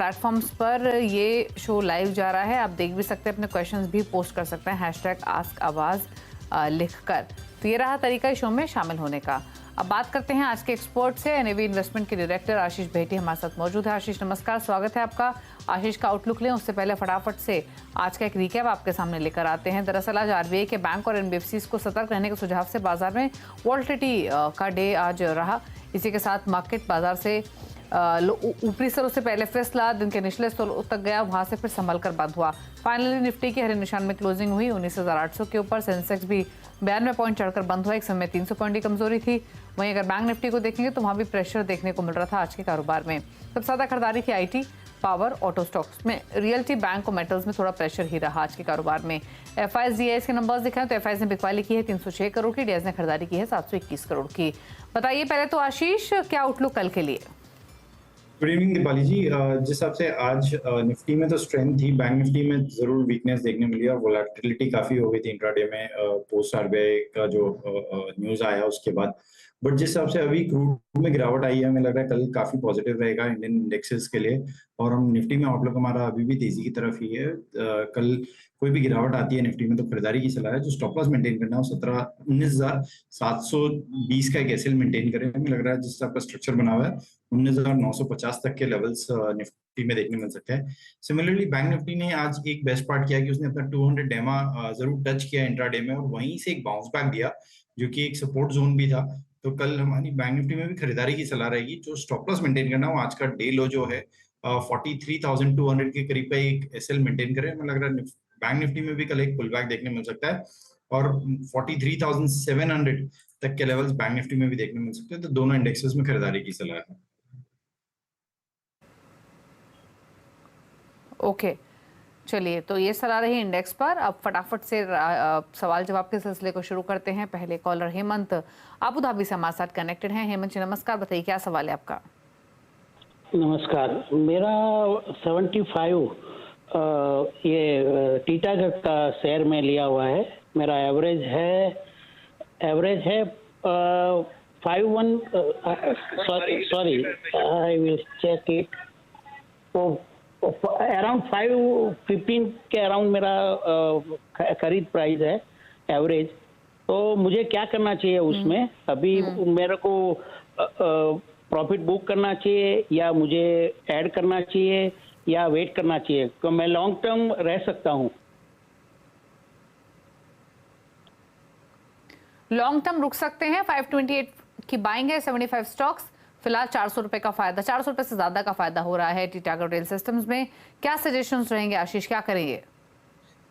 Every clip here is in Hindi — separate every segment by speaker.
Speaker 1: प्लेटफॉर्म्स पर ये शो लाइव जा रहा है। आप देख भी सकते हैं, अपने क्वेश्चंस भी पोस्ट कर सकते हैं #AskAwaz लिखकर। तो ये रहा तरीका इस शो में शामिल होने का। अब बात करते हैं आज के एक्सपर्ट से। एनएवी इन्वेस्टमेंट के डायरेक्टर आशीष भेटी हमारे साथ मौजूद है। आशीष नमस्कार, स्वागत है आपका। आशीष का आउटलुक लें उससे पहले फटाफट से आज का एक रिकैप आपके सामने लेकर आते हैं। दरअसल आज आरबीआई के बैंक और एनबीएफसीज को सतर्क रहने के सुझाव से बाजार में वॉलेटिलिटी का डे आज रहा। इसी के साथ मार्केट बाजार से ऊपरी स्तरों से पहले फिसला, दिन के निचले स्तरों तक गया, वहां से फिर संभल कर बंद हुआ। फाइनली निफ्टी की हरे निशान में क्लोजिंग हुई 19,800 के ऊपर। सेंसेक्स भी 92 पॉइंट चढ़कर बंद हुआ। एक समय 300 पॉइंट की कमजोरी थी। वहीं अगर बैंक निफ्टी को देखेंगे तो वहां भी प्रेशर देखने को मिल रहा था आज के कारोबार में। सबसे ज्यादा खरीदारी थी आईटी, पावर, ऑटो स्टॉक्स में। रियल्टी, बैंक और मेटल्स में थोड़ा प्रेशर ही रहा आज के कारोबार में। एफआईएस डीआईएस के नंबर्स दिखाएं तो एफआईएस ने बिकवाली की है 306 करोड़ की, डीआईएस ने खरीदारी की है 721 करोड़ की। बताइए पहले तो आशीष, क्या आउटलुक कल के लिए?
Speaker 2: गुड इवनिंग दीपाली जी। जिस हिसाब से आज निफ्टी में तो स्ट्रेंथ थी, बैंक निफ्टी में जरूर वीकनेस देखने मिली और वोलेटिलिटी काफी हो गई थी इंट्राडे में पोस्ट आरबीआई का जो न्यूज आया उसके बाद। बट जिस हिसाब से अभी क्रूड में गिरावट आई है, हमें लग रहा है कल काफी पॉजिटिव रहेगा इंडियन इंडेक्सेस के लिए। और हम निफ्टी में आउटलुक हमारा अभी भी तेजी की तरफ ही है। कल कोई भी गिरावट आती है निफ्टी में तो खरीदारी की सलाह है। जो स्टॉप लॉस मेंटेन करना है वो 19,720 का एक एसएल मेंटेन करें। हमें लग रहा है जिस तरह का स्ट्रक्चर बना हुआ है 19,950 तक के लेवल्स निफ्टी में देखने मिल सकते हैं। सिमिलरली बैंक निफ्टी ने आज एक बेस्ट पार्ट किया कि उसने अपना 200 डेमा जरूर टच किया इंट्राडे में और वहीं से एक बाउंस बैक दिया जो कि एक सपोर्ट जोन भी था। तो कल हमारी बैंक निफ्टी में भी खरीदारी की सलाह रहेगी। जो स्टॉप लॉस मेंटेन करना हो, आज का डे लो जो है 43,200 के करीब पे एक एसएल मेंटेन करें। हमें लग रहा है बैंक निफ्टी में भी कल एक पुल बैक देखने मिल सकता है और 43,700 तक के लेवल्स बैंक निफ्टी में भी देखने मिल सकते हैं। तो दोनों इंडेक्सेस में खरीदारी की सलाह है।
Speaker 1: ओके, चलिए, तो ये सलाह रही इंडेक्स पर। अब फटाफट से सवाल जवाब के सिलसिले को शुरू करते हैं। पहले कॉलर हेमंत अबू धाबी से हमारे साथ कनेक्टेड हैं। हेमंत जी नमस्कार, बताइए क्या सवाल है आपका?
Speaker 3: नमस्कार, मेरा 75 ये टीटागढ़ का शेयर में लिया हुआ है। मेरा एवरेज है 51, sorry I will check it. तो अराउंड 515 के अराउंड मेरा खरीद प्राइस है, एवरेज। तो मुझे क्या करना चाहिए उसमें? अभी मेरे को प्रॉफिट बुक करना चाहिए या मुझे ऐड करना चाहिए या वेट करना चाहिए? तो मैं लॉन्ग टर्म रह सकता हूँ।
Speaker 1: लॉन्ग टर्म रुक सकते हैं। 528 की बाइंग है, 75 स्टॉक्स। फिलहाल 400 रुपए का फायदा, 400 रुपए से ज्यादा का फायदा हो रहा है टीटागढ़ रेल सिस्टम्स में। क्या सजेशंस रहेंगे आशीष, क्या करेंगे?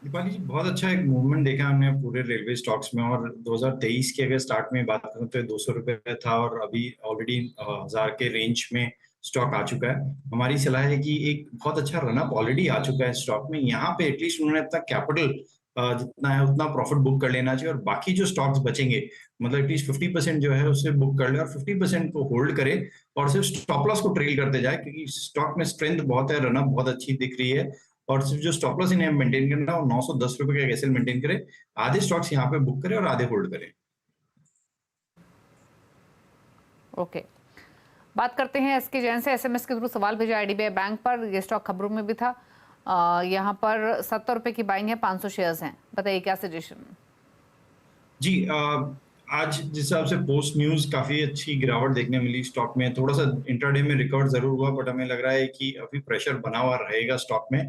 Speaker 2: दीपाली जी, बहुत अच्छा एक मूवमेंट देखा हमने पूरे रेलवे स्टॉक्स में। और 2023 के अगर स्टार्ट में बात करूं तो 200 रुपए था और अभी ऑलरेडी 1000 के रेंज में स्टॉक आ चुका है। हमारी सलाह है कि एक बहुत अच्छा रनअप ऑलरेडी आ चुका है स्टॉक में। यहाँ पे एटलीस्ट उन्होंने अपना कैपिटल जितना है उतना प्रॉफिट बुक कर लेना चाहिए और बाकी जो स्टॉक्स बचेंगे मतलब एटलीस्ट 50% जो है उससे बुक कर ले और 50% को होल्ड करे और सिर्फ स्टॉप लॉस को ट्रेल करते जाए, क्योंकि स्टॉक में स्ट्रेंथ बहुत है, रनअप बहुत अच्छी दिख रही है। और सिर्फ जो स्टॉप लॉस इन्हें मेंटेन करना है वो 910 रुपए का एसएल मेंटेन करे। आधे स्टॉक्स यहाँ पे बुक करे और आधे होल्ड करे।
Speaker 1: ओके, बात करते हैं एसके जैन से। एसएमएस के थ्रू सवाल भेजा आईडीबीआई बैंक पर, ये स्टॉक खबरों में भी था। यहाँ पर 70 रुपए की बाइंग है, 500 शेयर्स हैं। बताइए क्या सजेशन?
Speaker 2: जी, आज जिस हिसाब से पोस्ट न्यूज काफी अच्छी गिरावट देखने मिली स्टॉक में। थोड़ा सा इंट्राडे में रिकवर जरूर हुआ बट हमें लग रहा है कि अभी प्रेशर बना हुआ रहेगा स्टॉक में।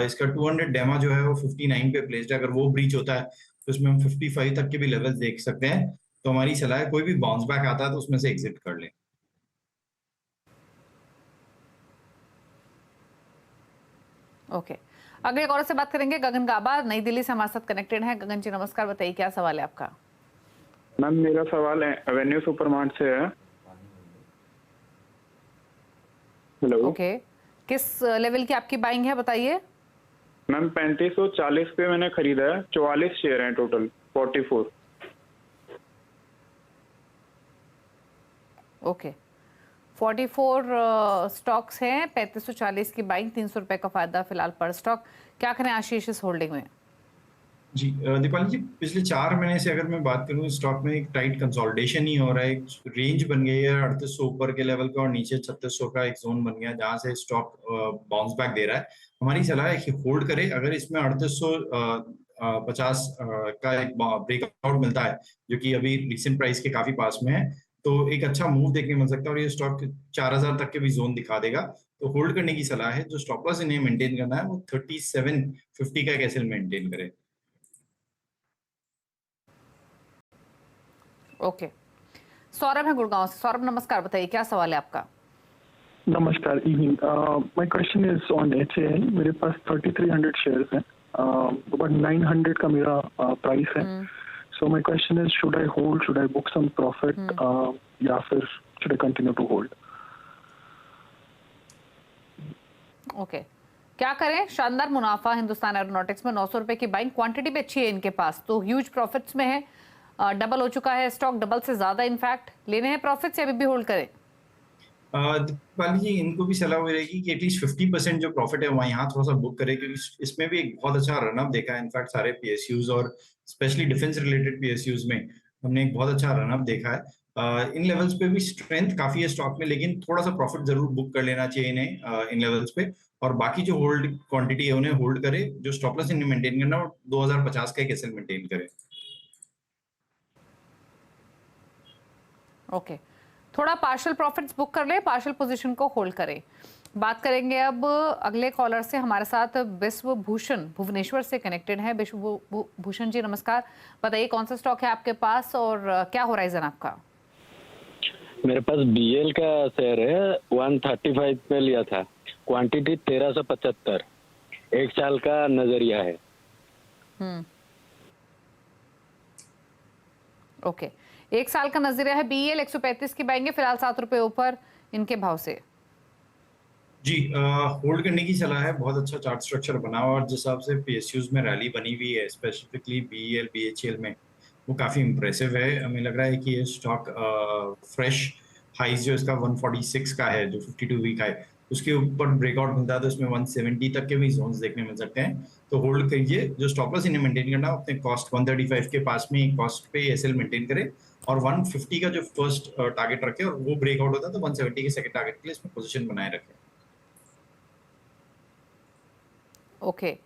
Speaker 2: इसका 200 डेमा जो है वो 59 पे प्लेस्ड है। अगर वो ब्रीच होता है तो उसमें हम 55 तक के भी लेवल्स देख सकते हैं। तो हमारी सलाह है कोई भी बाउंस बैक आता है तो उसमें से एग्जिट कर लें।
Speaker 1: ओके, अगले कॉलर से बात करेंगे। गगन गाबा नई दिल्ली से हमारे साथ कनेक्टेड हैं। गगन जी नमस्कार, बताइए क्या सवाल है आपका?
Speaker 4: मैम, मेरा सवाल है एवेन्यू सुपरमार्ट से है। हेलो।
Speaker 1: ओके, किस लेवल की आपकी बाइंग है बताइए?
Speaker 4: मैम 3540 पे मैंने खरीदा है। 44 शेयर हैं टोटल, 44।
Speaker 1: ओके, 44 स्टॉक्स हैं, 3540 की बाइंग, 300 रुपए का फायदा फिलहाल पर स्टॉक। क्या करें आशीष इस होल्डिंग में?
Speaker 2: जी दीपाली जी, पिछले 4 महीने से अगर मैं बात करूं, स्टॉक में एक टाइट कंसोलिडेशन ही हो रहा है। एक रेंज बन गई है 3800 ऊपर के लेवल का और नीचे 3600 का एक जोन बन गया, जहां से स्टॉक बाउंस बैक दे रहा है। हमारी सलाह है कि होल्ड करें। अगर इसमें 3850 का एक ब्रेकआउट मिलता है, जो कि अभी रिसेंट प्राइस के काफी पास में है, तो एक अच्छा मूव देखने मिल सकता है और ये स्टॉक 4000 तक के भी जोन दिखा देगा। तो होल्ड करने की सलाह है। जो स्टॉप लॉस इन्हें मेंटेन करना है वो 3750 का एक एसएल मेंटेन करे।
Speaker 1: ओके, सौरभ है गुड़गांव से। सौरभ नमस्कार, बताइए क्या सवाल है आपका?
Speaker 5: नमस्कार, evening. My question is on HAL। मेरे पास 3300 शेयर्स हैं, बट 900 का मेरा प्राइस है। So my question is, should I hold, should I book some profit, या फिर should I continue to hold?
Speaker 1: Okay, क्या करें? शानदार मुनाफा हिंदुस्तान एरोनॉटिक्स में 900 रुपए की बाइंग, क्वांटिटी भी अच्छी है इनके पास, तो ह्यूज प्रॉफिट्स में है। डबल हो चुका है स्टॉक, डबल से ज्यादा इनफैक्ट। लेने हैं प्रॉफिट्स या अभी भी होल्ड करें?
Speaker 2: दीपाली जी, इनको भी सलाह हुई रहेगी कि एटलीस्ट 50% जो प्रॉफिट है वहाँ यहाँ थोड़ा सा बुक करे, क्योंकि इसमें भी एक बहुत अच्छा रनअप देखा है। इनफैक्ट सारे पीएसयूज और स्पेशली डिफेंस रिलेटेड पीएसयूज में हमने एक बहुत अच्छा रनअप देखा है। इन लेवल्स पे भी स्ट्रेंथ काफी है स्टॉक में, लेकिन थोड़ा सा प्रॉफिट जरूर बुक कर लेना चाहिए इन्हें इन लेवल्स पे। और बाकी जो होल्ड क्वांटिटी है उन्हें होल्ड करे। जो स्टॉप लॉस इन्हें मेंटेन करना, वो 2050 का एक एसएल मेंटेन करे।
Speaker 1: ओके, थोड़ा पार्शियल प्रॉफिट्स बुक कर ले, पार्शियल पोजीशन को होल्ड करें। बात करेंगे अब अगले कॉलर से। हमारे साथ विश्व भूषण भुवनेश्वर से कनेक्टेड है। विश्व भूषण जी नमस्कार, बताइए कौन सा स्टॉक है आपके पास और क्या होराइजन आपका?
Speaker 3: मेरे पास BL का शेयर है, 135 में लिया था, क्वांटिटी 1375, 1 साल का नजरिया है।
Speaker 1: ओके, 1 साल का नजरिया है। BL 135 की बाएंगे, फिलहाल 7 रुपए ऊपर इनके भाव से।
Speaker 2: जी होल्ड करने की सलाह है। बहुत अच्छा चार्ट स्ट्रक्चर बना हुआ और जिस हिसाब से पीएसयूज में रैली बनी हुई है, स्पेसिफिकली BEL BHEL में, वो काफी इंप्रेसिव है। हमें लग रहा है कि ये स्टॉक फ्रेश हाइज जो इसका 146 का है, जो 52 वीक है, उसके ऊपर ब्रेकआउट मिलता है तो इसमें 170 तक के भी जोन्स देखने मिल सकते हैं। तो होल्ड करिए। जो स्टॉप लॉस इन्हें मेंटेन करना, अपने कॉस्ट 135 के पास में कॉस्ट पे एसएल मेंटेन करे और 150 का जो फर्स्ट टारगेट रखे, और वो ब्रेकआउट होता है तो 170 के सेकंड टारगेट के लिए इसमें पोजीशन बनाए रखें।
Speaker 1: ओके,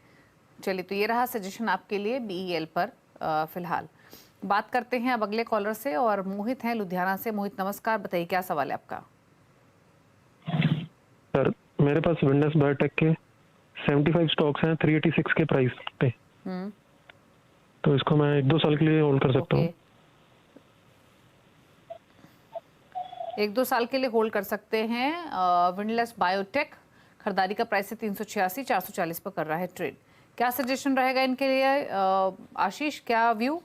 Speaker 1: चलिए, तो ये रहा सजेशन आपके लिए BEL पर फिलहाल। बात करते हैं अब अगले कॉलर से, और मोहित हैं लुधियाना से। मोहित नमस्कार, बताइए क्या सवाल है आपका?
Speaker 5: सर, मेरे पास विंडस बायोटेक के 75 स्टॉक्स हैं 386 के प्राइस पे। तो इसको मैं 1-2 साल के लिए होल्ड कर सकता हूँ।
Speaker 1: 1-2 साल के लिए होल्ड कर सकते हैं। विंडलेस बायोटेक खरीदारी का प्राइस है 386, 440 पर कर रहा है ट्रेड। क्या सजेशन रहेगा इनके लिए? आशीष, क्या व्यू?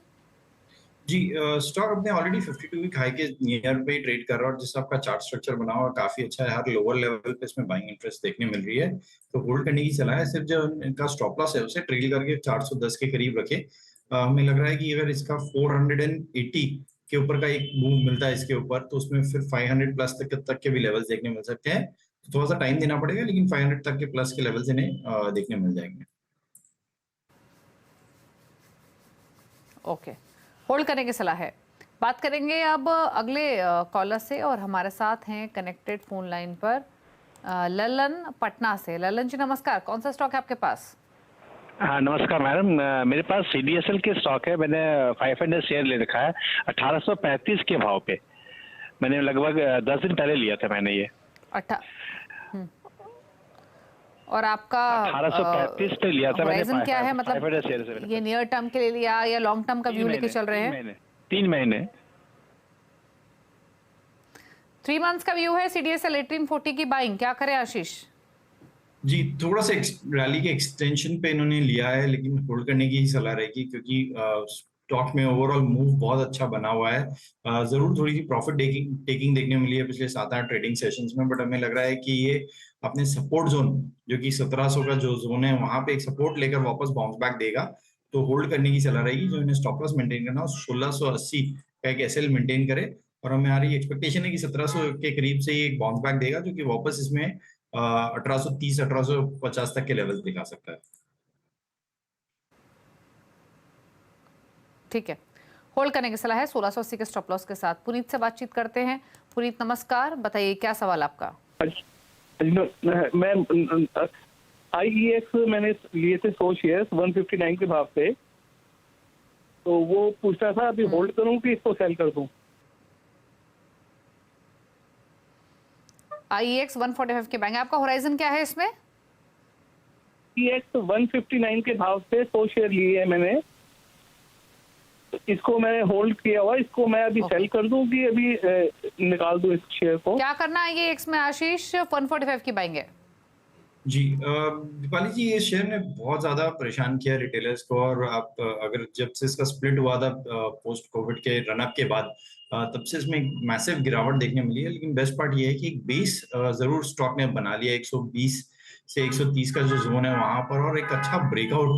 Speaker 2: जी स्टॉक अपने ऑलरेडी 52 वीक हाई के नियर पे ट्रेड कर रहा है और जिस आपका चार्ट स्ट्रक्चर बना हुआ काफी अच्छा है। हर लोअर लेवल पे इसमें बाइंग इंटरेस्ट देखने मिल रही है, तो होल्ड करने की सलाह है। सिर्फ जो इनका स्टॉप लॉस है उसे ट्रेल करके 410 के करीब रखे। हमें लग रहा है कि अगर इसका 480 के ऊपर का एक मूव मिलता है इसके ऊपर, तो उसमें फिर 500 प्लस तक के भी लेवल्स देखने मिल सकते हैं। तो थोड़ा सा टाइम देना पड़ेगा, लेकिन 500 तक के प्लस के लेवल्स इन्हें देखने मिल जाएंगे।
Speaker 1: ओके, होल्ड करने की सलाह है। बात करेंगे अब अगले कॉलर से, और हमारे साथ हैं कनेक्टेड फोन लाइन पर ललन पटना से। ललन जी नमस्कार, कौन सा स्टॉक है आपके पास?
Speaker 6: हाँ नमस्कार मैडम, मेरे पास CDSL के स्टॉक है। मैंने 500 शेयर ले रखा है 1835 के भाव पे। मैंने लगभग 10 दिन पहले लिया था मैंने ये।
Speaker 1: और आपका
Speaker 6: 1835 पे लिया था मैंने।
Speaker 1: क्या है, मतलब ये नियर टर्म के लिए लिया या लॉन्ग टर्म का व्यू लेके चल रहे हैं?
Speaker 6: 3 महीने
Speaker 1: 3 मंथ्स का व्यू है। CDSL 1840 की बाइंग, क्या करे आशीष?
Speaker 2: जी थोड़ा सा रैली के एक्सटेंशन पे इन्होंने लिया है, लेकिन होल्ड करने की ही सलाह रहेगी, क्योंकि स्टॉक में ओवरऑल मूव बहुत अच्छा बना हुआ है। जरूर थोड़ी सी प्रॉफिट टेकिंग देखने मिली है पिछले 7-8 ट्रेडिंग सेशंस में, बट हमें लग रहा है कि ये अपने सपोर्ट जोन, जो कि 1700 का जो जोन है, वहां पे एक सपोर्ट लेकर वापस बाउंस बैक देगा। तो होल्ड करने की सलाह रहेगी। जो इन्हें स्टॉप लॉस मेंटेन करना, 1680 का एक एसएल मेंटेन करे, और हमारी एक्सपेक्टेशन है कि 1700 के करीब से ये एक बाउंस बैक देगा, जो कि वापस इसमें 1830 1850 तक के लेवल दिखा सकता है।
Speaker 1: ठीक है, होल्ड करने की सलाह है 1680 के स्टॉप लॉस के साथ। पुनीत से बातचीत करते हैं। पुनीत नमस्कार, बताइए क्या सवाल आपका?
Speaker 7: मैं IEX मैंने लिए थे 100 शेयर 159 के भाव पे, तो वो पूछ रहा था अभी होल्ड करूं कि इसको सेल कर दूं?
Speaker 1: IEX 145 के बैंक, आपका होराइजन क्या है इसमें?
Speaker 7: IEX 159 के भाव पे 100 शेयर लिए है मैंने, तो इसको मैंने होल्ड किया हुआ, इसको मैं अभी सेल कर दूं कि अभी निकाल दूं इस शेयर को?
Speaker 1: क्या करना है IEX में आशीष? 145 की बाइंग है
Speaker 2: जी दीपाली जी, ये शेयर ने बहुत ज्यादा परेशान किया रिटेलर्स को, और आप अगर जब से इसका स्प्लिट हुआ था पोस्ट कोविड के रनअप के बाद, तब से इसमें एक मैसिव गिरावट देखने मिली है। लेकिन बेस्ट पार्ट ये है कि एक बेस जरूर स्टॉक ने बना लिया 120 से 130 का जो जोन है वहां पर, और एक अच्छा ब्रेकआउट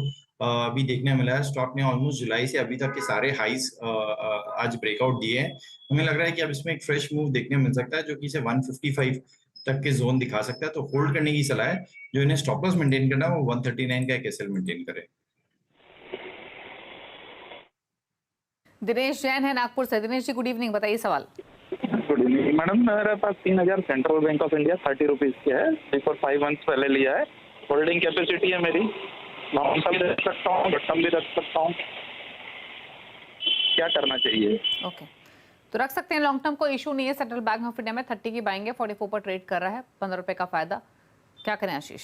Speaker 2: अभी देखने मिला है। स्टॉक ने ऑलमोस्ट जुलाई से अभी तक के सारे हाइस आज ब्रेकआउट दिए हैं। हमें लग रहा है कि अब इसमें एक फ्रेश मूव देखने मिल सकता है, जो कि इसे 155 तक के जोन दिखा सकता है। तो होल्ड करने की सलाह है। जो इन्हें स्टॉप लॉस मेंटेन करना है वो 139 का एक एसएल मेंटेन करे।
Speaker 1: दिनेश जैन है नागपुर से। दिनेश जी गुड इवनिंग, बताइए सवाल।
Speaker 4: गुड इवनिंग मैडम, मेरे पास 3000 central bank of India 30 rupees के है, बिफोर 5 मंथ्स पहले लिया है। होल्डिंग कैपेसिटी है मेरी, लॉन्ग टर्म भी रख सकता हूँ, शॉर्ट टर्म भी रख सकता हूँ, क्या करना चाहिए?
Speaker 1: ओके, तो रख सकते हैं लॉन्ग टर्म, को इशू नहीं है। सेंट्रल बैंक ऑफ इंडिया में 30 की बाइंग है, 44 पर ट्रेड कर रहा है, 15 रुपए का फायदा। क्या करें आशीष?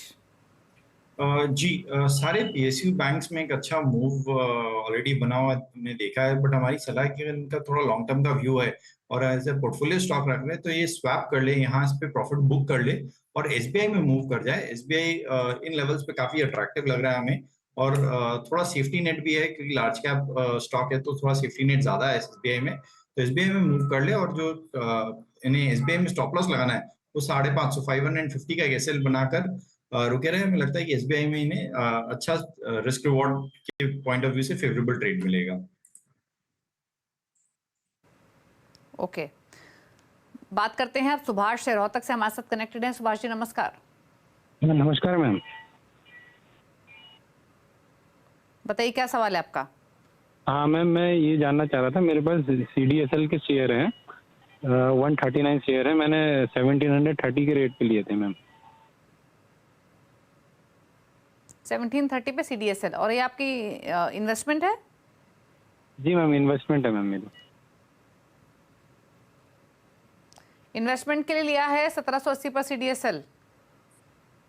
Speaker 2: जी सारे पीएसयू बैंक्स में एक अच्छा मूव ऑलरेडी बना हुआ हमने देखा है, बट हमारी सलाह है कि अगर इनका थोड़ा लॉन्ग टर्म का व्यू है और एज ए पोर्टफोलियो स्टॉक रख रहे हैं, तो ये स्वैप कर ले, यहाँ इस पे प्रॉफिट बुक कर ले और एसबीआई में मूव कर जाए। एसबीआई इन लेवल्स पे काफी अट्रैक्टिव लग रहा है हमें, और थोड़ा सेफ्टी नेट भी है क्योंकि लार्ज कैप स्टॉक है, तो थोड़ा सेफ्टी नेट ज्यादा है एसबीआई में। तो एसबीआई में मूव कर ले, और जो इन्हें एसबीआई में स्टॉप लॉस लगाना है वो 550 550 का एक एसएल बनाकर रुके रहे। हमें लगता है कि एसबीआई में इन्हें अच्छा रिस्क रिवॉर्ड के पॉइंट ऑफ व्यू से फेवरेबल ट्रेड मिलेगा।
Speaker 1: ओके, बात करते हैं अब सुभाष से, रोहतक से हमारे साथ कनेक्टेड हैं। सुभाष जी नमस्कार।
Speaker 6: नमस्कार मैम।
Speaker 1: बताइए क्या सवाल है आपका?
Speaker 6: हाँ मैम, मैं ये जानना चाह रहा था, मेरे पास CDSL के शेयर हैं, 139 शेयर है, मैंने 1730 के रेट पे लिए थे मैम।
Speaker 1: 1730 पे CDSL, और ये आपकी इन्वेस्टमेंट है?
Speaker 6: जी मैम, इन्वेस्टमेंट है मैम मेरी।
Speaker 1: इन्वेस्टमेंट के लिए लिया है 1780 पर CDSL।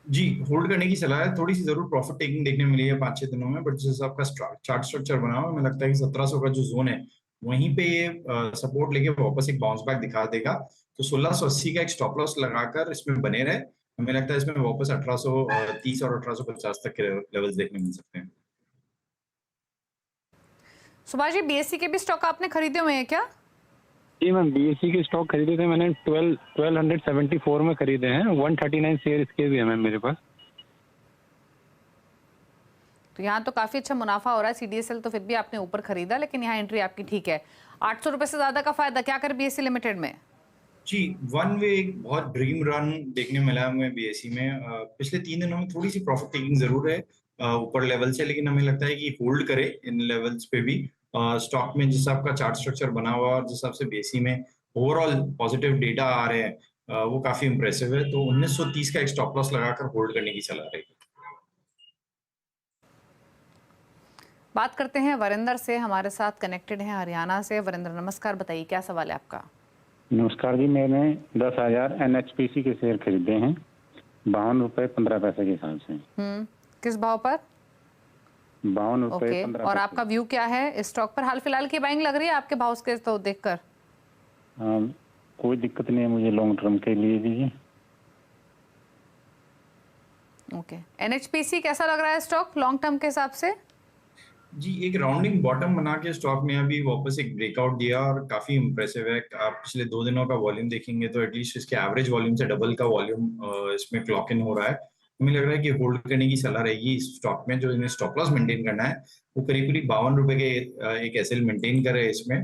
Speaker 2: जी, होल्ड करने की सलाह है। थोड़ी सी जरूर प्रॉफिट टेकिंग देखने मिली है 5-6 दिनों में, बट जिस हिसाब का चार्ट स्ट्रक्चर बना हुआ है, हमें लगता है कि 1700 का जो जोन है वहीं पे ये सपोर्ट लेके वापस एक बाउंस बैक दिखा देगा। तो 1680 का एक स्टॉप लॉस लगाकर इसमें बने रहे। हमें लगता है इसमें वापस 1830 और 1850 तक के लेवल्स देखने मिल सकते हैं।
Speaker 1: सुभाष जी, BSE के भी स्टॉक आपने खरीदे हुए हैं क्या?
Speaker 6: जी मैम, BSE के स्टॉक खरीदे थे मैंने, 1274 में खरीदे हैं। 139 शेयर इसके भी है मैम मेरे पास।
Speaker 1: तो यहाँ तो काफी अच्छा मुनाफा हो रहा है। CDSL तो फिर भी आपने ऊपर खरीदा, लेकिन यहाँ एंट्री आपकी ठीक है। 800 रुपए से ज्यादा का फायदा क्या कर BSE लिमिटेड में?
Speaker 2: जी, वन वे एक बहुत ड्रीम रन देखने मिला है हमें बीएसई में। पिछले 3 दिनों में थोड़ी सी प्रॉफिट टेकिंग जरूर है ऊपर लेवल से, लेकिन हमें लगता है कि होल्ड करे इन लेवल्स पे भी। स्टॉक में जिस हिसाब का चार्ट स्ट्रक्चर बना हुआ है और जिस हिसाब से बीएसई में ओवरऑल पॉजिटिव डेटा आ रहे हैं वो काफी इंप्रेसिव है। तो 1930 का एक स्टॉप लॉस लगाकर होल्ड करने की सलाह रहेगी।
Speaker 1: बात करते हैं वरिंदर से, हमारे साथ कनेक्टेड हैं हरियाणा से। वरिंदर नमस्कार, बताइए क्या सवाल है आपका?
Speaker 8: नमस्कार जी, मैंने 10,000 NHPC के शेयर खरीदे हैं 52 रुपए 15 पैसे के हिसाब से।
Speaker 1: किस भाव पर?
Speaker 8: 52 रुपए 15
Speaker 1: और आपका व्यू क्या है इस स्टॉक पर? हाल फिलहाल की बाइंग लग रही है आपके भाव के तो देखकर?
Speaker 8: कोई दिक्कत नहीं है मुझे, लॉन्ग टर्म के लिए दीजिए।
Speaker 1: ओके, NHPC कैसा लग रहा है स्टॉक लॉन्ग टर्म के हिसाब से?
Speaker 2: जी, एक राउंडिंग बॉटम बना के स्टॉक ने अभी वापस एक ब्रेकआउट दिया और काफी इंप्रेसिव है। आप पिछले 2 दिनों का वॉल्यूम देखेंगे तो एटलीस्ट इसके एवरेज वॉल्यूम से डबल का वॉल्यूम इसमें क्लॉक इन हो रहा है। हमें लग रहा है कि होल्ड करने की सलाह रहेगी इस स्टॉक में। जो इन्हें स्टॉप लॉस मेंटेन करना है वो करीब 52 रुपए के एक एसएल मेंटेन करे इसमें।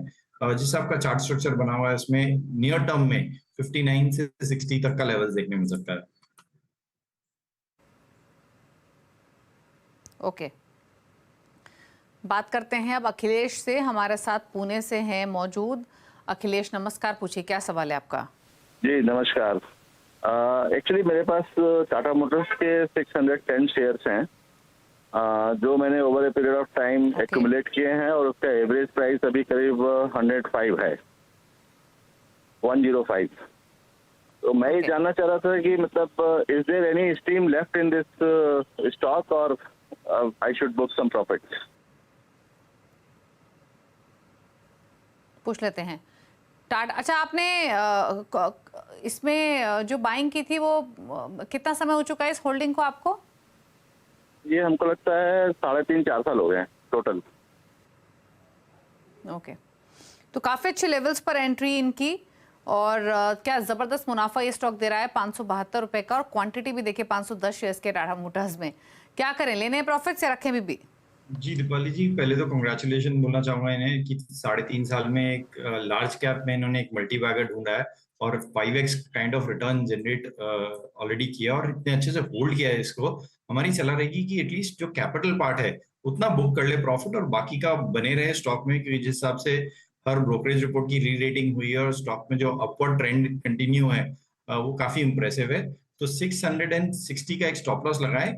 Speaker 2: जिस आपका चार्ट स्ट्रक्चर बना हुआ है इसमें नियर टर्म में 59 से 60 तक का लेवल देखने मिल सकता है।
Speaker 1: ओके, बात करते हैं अब अखिलेश से, हमारे साथ पुणे से हैं मौजूद। अखिलेश नमस्कार, पूछिए क्या सवाल है आपका।
Speaker 9: जी नमस्कार। एक्चुअली मेरे पास टाटा मोटर्स के 610 शेयर्स हैं जो मैंने over a period of time accumulate किए हैं और उसका एवरेज प्राइस अभी करीब 105 है, 105। तो मैं ये जानना चाह रहा था कि मतलब is there any steam left in this stock और I should book some profit.
Speaker 1: पूछ लेते हैं टाटा। अच्छा, आपने इसमें जो बाइंग की थी वो कितना समय हो चुका है इस होल्डिंग को आपको?
Speaker 9: ये हमको लगता है 3.5-4 साल हो गए हैं टोटल।
Speaker 1: ओके, तो काफी अच्छे लेवल्स पर एंट्री इनकी और क्या जबरदस्त मुनाफा ये स्टॉक दे रहा है 572 रुपए का, और क्वांटिटी भी देखिए 510 शेयर्स के टाटा मोटर्स में। क्या करें, लेने प्रॉफिट या रखें भी?
Speaker 2: जी दीपाली जी, पहले तो कंग्रेचुलेशन बोलना चाहूंगा इन्हें कि 3.5 साल में एक लार्ज कैप में इन्होंने एक मल्टी बैगर ढूंढा है और 5x kind of return generate already किया और इतने अच्छे से होल्ड किया है इसको। हमारी सलाह रहेगी कि एटलीस्ट जो कैपिटल पार्ट है उतना बुक कर ले प्रॉफिट और बाकी का बने रहे स्टॉक में, क्योंकि जिस हिसाब से हर ब्रोकरेज रिपोर्ट की री रेटिंग हुई है और स्टॉक में जो अपवर्ड ट्रेंड कंटिन्यू है वो काफी इंप्रेसिव है। तो 660 का एक स्टॉप लॉस लगाए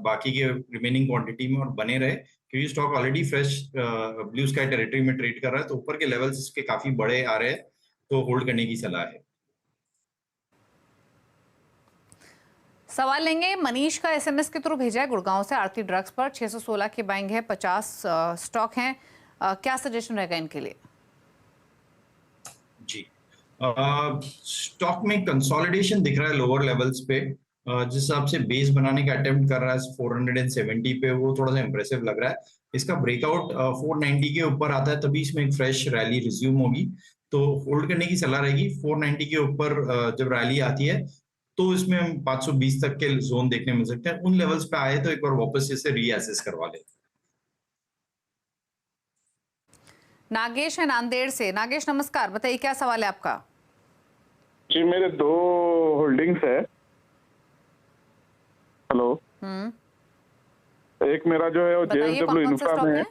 Speaker 2: बाकी के रिमेनिंग क्वांटिटी में और बने रहे, क्योंकि stock already fresh blue sky territory में ट्रेड कर रहा है, तो ऊपर के लेवल्स इसके काफी बड़े आ रहे हैं, तो होल्ड करने की सलाह है।
Speaker 1: सवाल लेंगे, मनीष का एसएमएस के थ्रू भेजा है गुड़गांव से। आरती ड्रग्स पर 616 की बाइंग है, 50 स्टॉक हैं, क्या सजेशन रहेगा इनके लिए?
Speaker 2: जी, स्टॉक में कंसोलिडेशन दिख रहा है लोअर लेवल्स पे, जिस हिसाब से बेस बनाने का अटेम्प्ट कर रहा है 470 पे, वो थोड़ा सा इंप्रेसिव लग रहा है। इसका ब्रेकआउट 490 के ऊपर आता है तभी इसमें एक फ्रेश रैली रिज्यूम होगी, तो होल्ड करने की सलाह रहेगी। 490 के ऊपर जब रैली आती है तो इसमें हम 520 तक के जोन देखने मिल सकते हैं। उन लेवल्स पे आए तो एक बार वापस इसे रीअसेस करवा ले।
Speaker 1: नागेश है नांदेड़ से। नागेश नमस्कार, बताइए क्या सवाल है आपका?
Speaker 4: जी मेरे 2 होल्डिंग्स है। हेलो। एक मेरा जो है वो JSW इंफ्रा में है।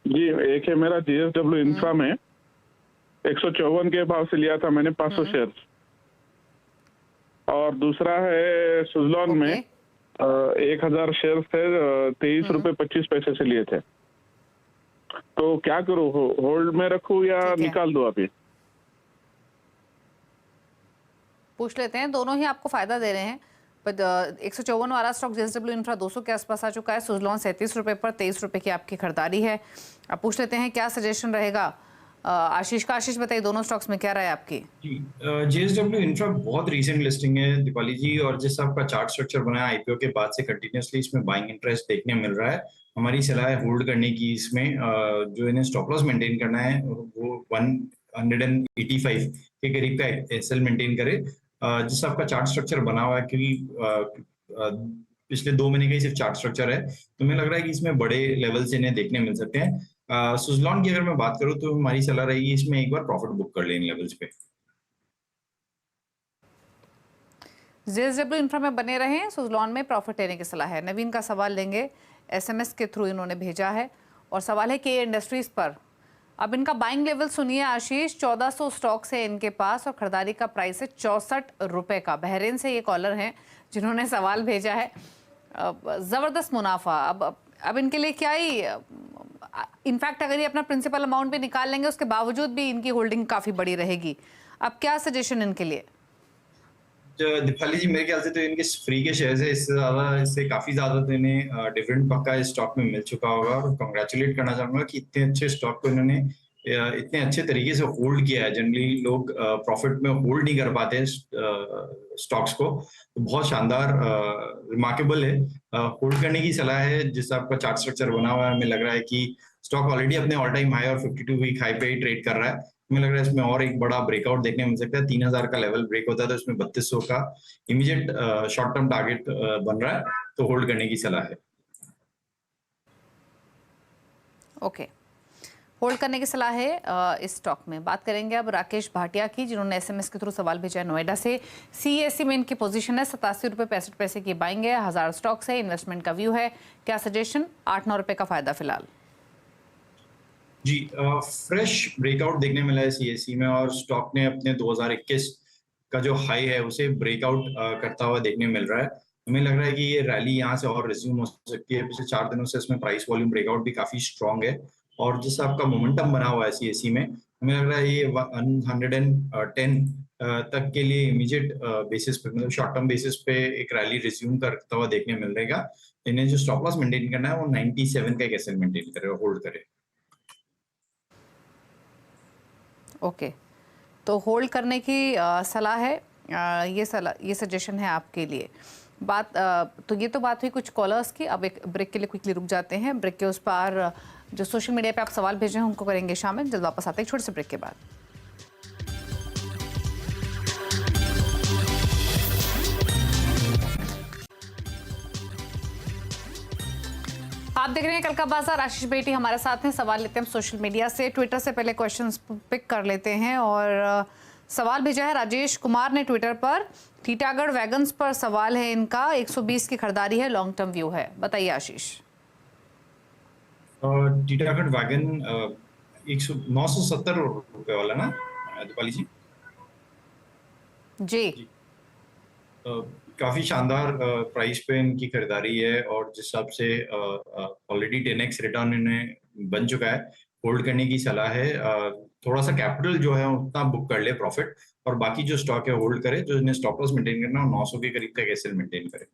Speaker 4: जी, एक है मेरा JSW इंफ्रा में 154 के भाव से लिया था मैंने 500 शेयर, और दूसरा है सुजलॉन में 1000 शेयर थे, 23 रुपए 25 पैसे से लिए थे। तो क्या करूँ, होल्ड में रखूँ या निकाल दूँ अभी?
Speaker 1: पूछ लेते हैं, दोनों ही आपको फायदा दे रहे हैं। 154 वाला स्टॉक JSW इंफ्रा 200 के आसपास आ चुका है, सुजलॉन 37 रुपए पर 23 रुपए की आपकी खरीदारी है। अब पूछ लेते हैं क्या सजेशन रहेगा आशीष का। आशीष बताइए दोनों स्टॉक्स में क्या राय आपकी?
Speaker 2: जी, JSW इंफ्रा बहुत रीसेंट लिस्टिंग है दीपाली जी, और जिस आपका चार्ट स्ट्रक्चर बना है IPO के बाद से कंटिन्यूसली इसमें बाइंग इंटरेस्ट देखने मिल रहा है। हमारी सलाह है होल्ड करने की इसमें। जो इन्हें स्टॉप लॉस मेंटेन करना है वो 185 के करीब का SL मेंटेन करे, जिस आपका चार्ट स्ट्रक्चर बना हुआ है, क्योंकि पिछले 2 महीने का ही सिर्फ चार्ट स्ट्रक्चर है, तो मुझे लग रहा है कि इसमें बड़े लेवल से इन्हें देखने मिल सकते हैं। सुजलॉन की अगर मैं बात करूं तो हमारी सलाह रहेगी इसमें एक बार प्रॉफिट बुक कर लें इन लेवल्स पे।
Speaker 1: JSW इंफ्रा में बने रहें, सुजलॉन में प्रॉफिट लेने की सलाह है। नवीन का सवाल लेंगे, SMS के थ्रू इन्होंने भेजा है और सवाल है KA इंडस्ट्रीज पर। अब इनका बाइंग लेवल सुनिए आशीष, 1400 स्टॉक्स है इनके पास और खरीदारी का प्राइस है 64 रुपए का। बहरीन से ये कॉलर हैं जिन्होंने सवाल भेजा है। जबरदस्त मुनाफा। अब इनके लिए क्या ही, इनफैक्ट अगर ये अपना प्रिंसिपल अमाउंट भी निकाल लेंगे उसके बावजूद भी इनकी होल्डिंग काफी बड़ी रहेगी। अब क्या सजेशन इनके लिए?
Speaker 2: दीपाली जी, मेरे ख्याल से तो इनके फ्री के शेयर्स है, इससे काफी ज्यादा तो इन्हें डिविडेंड पक्का इस स्टॉक में मिल चुका होगा, और कंग्रेचुलेट करना चाहूंगा कि इतने अच्छे स्टॉक को इन्होंने इतने अच्छे तरीके से होल्ड किया है। जनरली लोग प्रॉफिट में होल्ड नहीं कर पाते स्टॉक्स को, तो बहुत शानदार रिमार्केबल है। होल्ड करने की सलाह है। जिस आपका चार्ट स्ट्रक्चर बना हुआ है, हमें लग रहा है कि स्टॉक ऑलरेडी अपने ऑल टाइम हाई और 52 वीक हाई पे ही ट्रेड कर रहा है। हमें लग रहा है इसमें और एक बड़ा ब्रेकआउट देखने मिल सकता है। 3000 का लेवल ब्रेक होता है तो इसमें 3200 का इमीडिएट शॉर्ट टर्म टारगेट बन रहा है, तो होल्ड करने की सलाह है।
Speaker 1: ओके, होल्ड करने की सलाह है इस स्टॉक में। बात करेंगे अब राकेश भाटिया की, जिन्होंने SMS के थ्रू सवाल भेजा है नोएडा से। CESC में इनकी पोजीशन है 87 रुपये 65 पैसे की बाइंग है, 1000 स्टॉक्स है, इन्वेस्टमेंट का व्यू है। क्या सजेशन? 8-9 रुपए का फायदा फिलहाल।
Speaker 2: जी, फ्रेश ब्रेकआउट देखने मिला है सीएसई में और स्टॉक ने अपने 2021 का जो हाई है उसे ब्रेकआउट करता हुआ देखने मिल रहा है। हमें लग रहा है कि ये रैली यहाँ से और रिज्यूम हो सकती है। पिछले 4 दिनों से इसमें प्राइस वॉल्यूम ब्रेकआउट भी काफी स्ट्रांग है और जिस आपका मोमेंटम बना हुआ है सीएसई में, हमें लग रहा है ये 110 तक के लिए इमीडिएट बेसिस पे, मतलब शॉर्ट टर्म बेसिस पे एक रैली रिज्यूम करता हुआ देखने मिल रहेगा। इन्हें जो स्टॉप लॉस मेंटेन करना है वो 97 का एक एसएल मेंटेन करे और होल्ड करे।
Speaker 1: ओके, तो होल्ड करने की सलाह है, ये सजेशन है आपके लिए। तो ये तो बात हुई कुछ कॉलर्स की। अब एक ब्रेक के लिए क्विकली रुक जाते हैं। ब्रेक के उस पार जो सोशल मीडिया पे आप सवाल भेजे हैं उनको करेंगे शामिल। जल्द वापस आते हैं छोटे से ब्रेक के बाद। आप देख रहे हैं कल का बाजार। आशीष बेटी हमारे साथ हैं। सवाल लेते हैं सोशल मीडिया से। ट्विटर से पहले क्वेश्चंस पिक कर लेते हैं और सवाल भेजा है राजेश कुमार ने ट्विटर पर। टीटागढ़ वैगन्स पर सवाल है इनका। 120 की खरीदारी है, लॉन्ग टर्म व्यू है। बताइए आशीष।
Speaker 2: टीटागढ़ वैगन 970 रुपए वाला ना दीपाली जी?
Speaker 1: जी।
Speaker 2: काफी शानदार प्राइस पे इनकी खरीदारी है और जिस हिसाब से ऑलरेडी 10x रिटर्न इन्हें बन चुका है, होल्ड करने की सलाह है। थोड़ा सा कैपिटल जो है उतना बुक कर ले प्रॉफिट, और बाकी जो स्टॉक है होल्ड करे। जो इन्हें स्टॉप लॉस मेंटेन करना है 900 के करीब तक एसएल मेंटेन करे।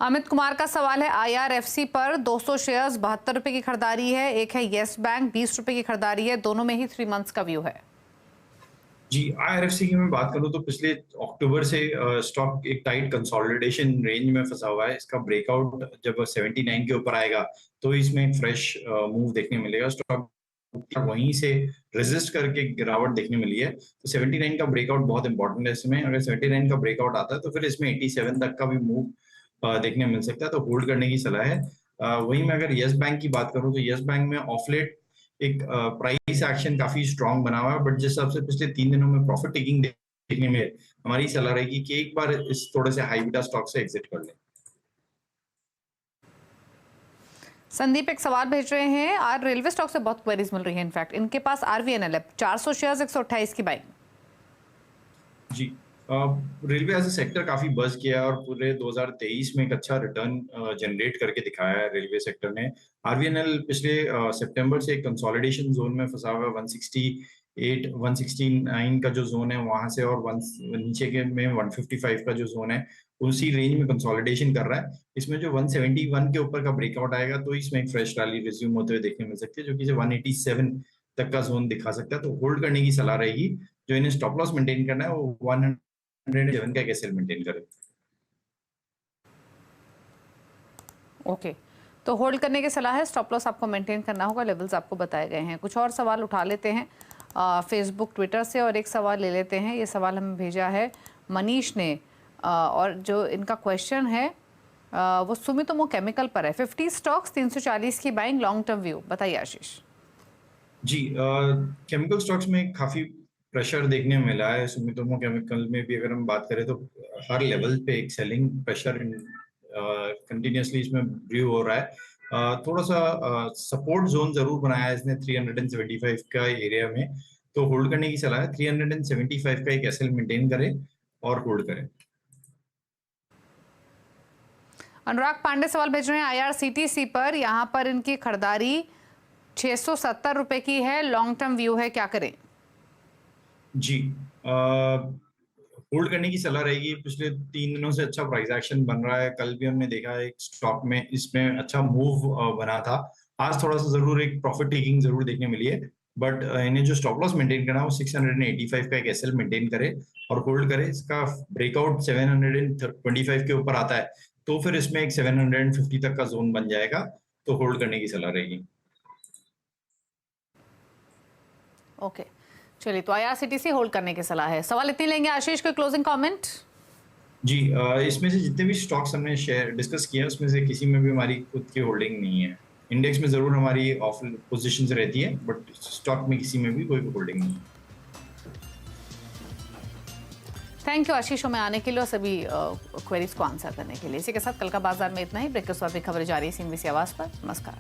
Speaker 1: अमित कुमार का सवाल है IRFC पर 200 शेयर्स 72 रुपए की खरीदारी है। एक है येस बैंक 20 रुपए की खरीदारी है। दोनों में ही 3 मंथ्स का व्यू है।
Speaker 2: जी, IRFC की मैं बात करूं तो पिछले अक्टूबर से स्टॉक एक टाइट कंसोलिडेशन रेंज में फंसा हुआ है। इसका ब्रेकआउट जब 79 के ऊपर आएगा तो इसमें एक फ्रेश मूव देखने मिलेगा। स्टॉक वहीं से रेजिस्ट करके गिरावट देखने मिली है, तो 79 का ब्रेकआउट बहुत इंपॉर्टेंट है इसमें। अगर 79 का ब्रेकआउट आता है तो फिर इसमें 87 तक का भी मूव देखने मिल सकता है, तो होल्ड करने की सलाह है। वहीं मैं अगर यस बैंक की बात करूं तो यस बैंक में ऑफलेट एक प्राइस एक्शन काफी स्ट्रांग बना हुआ है, बट जिस हिसाब से पिछले 3 दिनों में प्रॉफिट टेकिंग देखने में, हमारी सलाह रहेगी कि एक बार इस थोड़े से हाई बीटा स्टॉक से एग्जिट कर लें।
Speaker 1: संदीप एक सवाल भेज रहे हैं। आज रेलवे स्टॉक से बहुत क्वेरीज मिल रही है। इनफैक्ट इनके पास RVNL है 400 शेयर्स 128 की बाइंग।
Speaker 2: जी, रेलवे एज ए सेक्टर काफी बज किया है और पूरे 2023 में एक अच्छा रिटर्न जनरेट करके दिखाया है रेलवे सेक्टर ने। RVNL पिछले सितंबर से एक कंसोलिडेशन जोन में फंसा हुआ है। 168 169 का जो जोन है वहां से, और नीचे के में 155 का जो जोन है उसी रेंज में कंसोलिडेशन कर रहा है। इसमें जो 171 के ऊपर का ब्रेकआउट आएगा तो इसमें एक फ्रेश रैली रिज्यूम होते हुए देखने मिल सकती है, जो कि 187 तक का जोन दिखा सकता है। तो होल्ड करने की सलाह रहेगी। जो इन्हें स्टॉप लॉस मेंटेन करना है वो 107 का एसएल मेंटेन करे।
Speaker 1: ओके, तो होल्ड करने की सलाह है। स्टॉप लॉस आपको मेंटेन करना होगा। लेवल्स आपको बताए गए हैं। कुछ और सवाल उठा लेते हैं फेसबुक ट्विटर से, और एक सवाल ले लेते हैं। ये सवाल हमें भेजा है मनीष ने, और जो इनका क्वेश्चन है वो सुमितोमो केमिकल पर है। 50 स्टॉक्स 340 की बाइंग, लॉन्ग टर्म व्यू। बताइए आशीष।
Speaker 2: जी, केमिकल स्टॉक्स में काफी प्रेशर देखने में मिला है। सुमितोमो केमिकल में भी अगर हम बात करें तो हर लेवल पे एक सेलिंग प्रेशर कंटिन्यूसली इसमें व्यू हो रहा है। थोड़ा सा सपोर्ट जोन जरूर बनाया है इसने 375 का एरिया में, तो होल्ड करने की सलाह है। 375 का एक एसएल मेंटेन करे और होल्ड करे।
Speaker 1: अनुराग पांडे सवाल भेज रहे हैं IRCTC पर। यहाँ पर इनकी खरीदारी 670 रुपए की है, लॉन्ग टर्म व्यू है, क्या करें?
Speaker 2: जी, होल्ड करने की सलाह रहेगी। पिछले 3 दिनों से अच्छा प्राइस एक्शन बन रहा है। कल भी हमने देखा एक स्टॉक में इसमें अच्छा मूव बना था। आज थोड़ा सा जरूर एक प्रॉफिट टेकिंग जरूर देखने मिली है, बट इन्हें जो स्टॉप लॉस मेंटेन करना है वो 685 का एक एसएल मेंटेन करे और होल्ड करे। इसका ब्रेकआउट 725 के ऊपर आता है तो फिर इसमें एक 750 तक का जोन बन जाएगा, तो होल्ड करने की सलाह रहेगी।
Speaker 1: ओके, चलिए, तो IRCTC होल्ड करने की सलाह है। सवाल इतने लेंगे। आशीष, कोई क्लोजिंग कमेंट?
Speaker 2: जी, इसमें से जितने भी स्टॉक्स हमने शेयर डिस्कस किए उसमें से किसी में भी हमारी खुद की होल्डिंग नहीं है। इंडेक्स में जरूर हमारी ऑफ पोजीशंस रहती है, बट स्टॉक में किसी में भी कोई होल्डिंग नहीं है।
Speaker 1: थैंक यू आशीष में आने के लिए और सभी क्वेरीज को आंसर करने के लिए। इसी के साथ कल का बाजार में इतना ही। ब्रेक के बाद भी खबरें जारी है CNBC आवाज पर। नमस्कार।